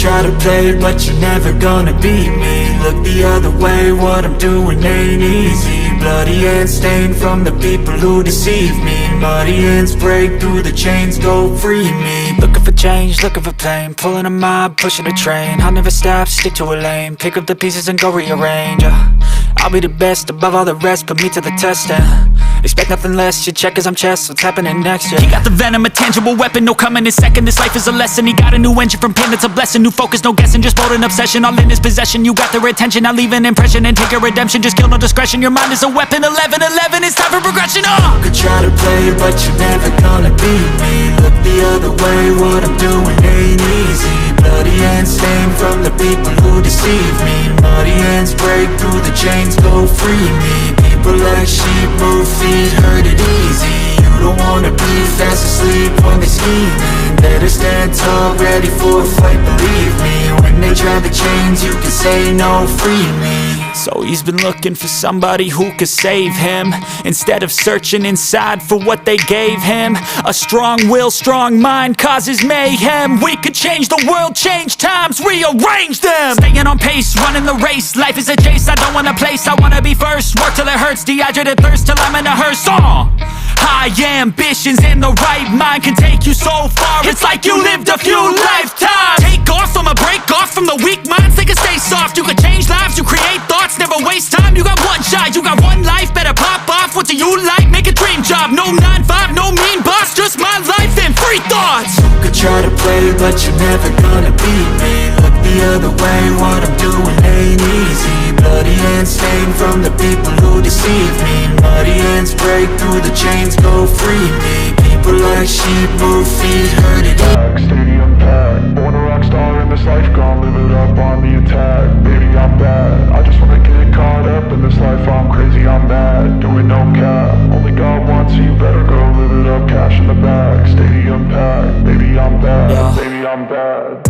try to play, but you're never gonna beat me. Look the other way, what I'm doing ain't easy. Bloody hands stained from the people who deceive me. Muddy hands break through the chains, go free me. Looking for change, looking for pain, pulling a mob, pushing a train. I'll never stop, stick to a lane, pick up the pieces and go rearrange. I'll be the best above all the rest, put me to the test and expect nothing less, you check as I'm chess, what's happening next, yeah. He got the venom, a tangible weapon, no coming in second. This life is a lesson, he got a new engine from pain, it's a blessing. New focus, no guessing, just bold and obsession, all in his possession. You got their attention, I'll leave an impression and take a redemption. Just kill, no discretion, your mind is a weapon. 11-11, it's time for progression, You could try to play, but you're never gonna beat me. Look the other way, what I'm doing ain't easy. Bloody hands stained from the people who deceive me. Muddy hands break through the chains, go free me. People like sheep move feet, hurt it easy. You don't wanna be fast asleep when they're scheming. Better stand tall, ready for a fight, believe me. When they try the chains, you can say no, free me. So he's been looking for somebody who could save him, instead of searching inside for what they gave him. A strong will, strong mind causes mayhem. We could change the world, change times, rearrange them. Staying on pace, running the race. Life is a chase, I don't want a place, I wanna be first. Work till it hurts, dehydrated thirst till I'm in a hearse. High ambitions and the right mind can take you so far. It's like you lived a few lifetimes. Take off, I'ma break off from the weak minds. They can stay soft, you can change lives, you create thoughts. Never waste time, you got one shot, you got one life. Better pop off, what do you like? Make a dream job, no 9-5, no mean boss. Just my life and free thoughts. You could try to play, but you're never gonna beat me. Look the other way, what I'm doing ain't easy. Bloody hands stained from the people who deceive me. Muddy hands break through the chains, go free me. People like sheep move feet, hurt it. Stadium packed, born a rock star in this life, gonna live it up on the attack. Baby, I'm bad, I just wanna get caught up in this life. I'm crazy, I'm mad, doing no cap. Only God wants you, better go live it up. Cash in the bag, stadium packed. Baby, I'm bad, baby, I'm bad.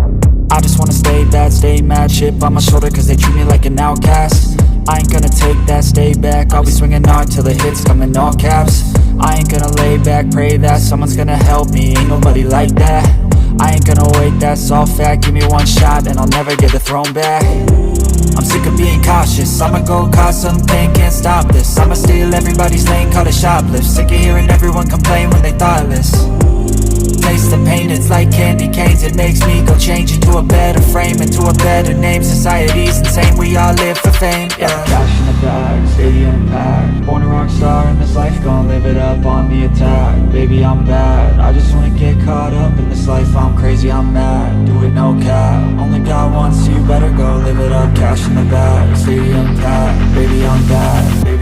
I just wanna stay bad, stay mad. Chip on my shoulder cause they treat me like an outcast. I ain't gonna take that, stay back. I'll be swinging hard till the hits come in all caps. I ain't gonna lay back, pray that someone's gonna help me. Ain't nobody like that. I ain't gonna wait, that's all fact. Give me one shot and I'll never get the throne back. I'm sick of being cautious, I'ma go cause something, can't stop this. I'ma steal everybody's lane, call it shoplift. Sick of hearing everyone complain when they thoughtless. Taste the pain, it's like candy canes. It makes me go change into a better frame, into a better name. Society's insane, we all live for fame, yeah. Cash in the bag, stadium packed. Born a rock star in this life, gonna live it up on the attack. Baby, I'm bad, I just wanna get caught up in this life. I'm crazy, I'm mad, do it no cap. Only God wants you, better go live it up. Cash in the bag, stadium packed. Baby, I'm bad.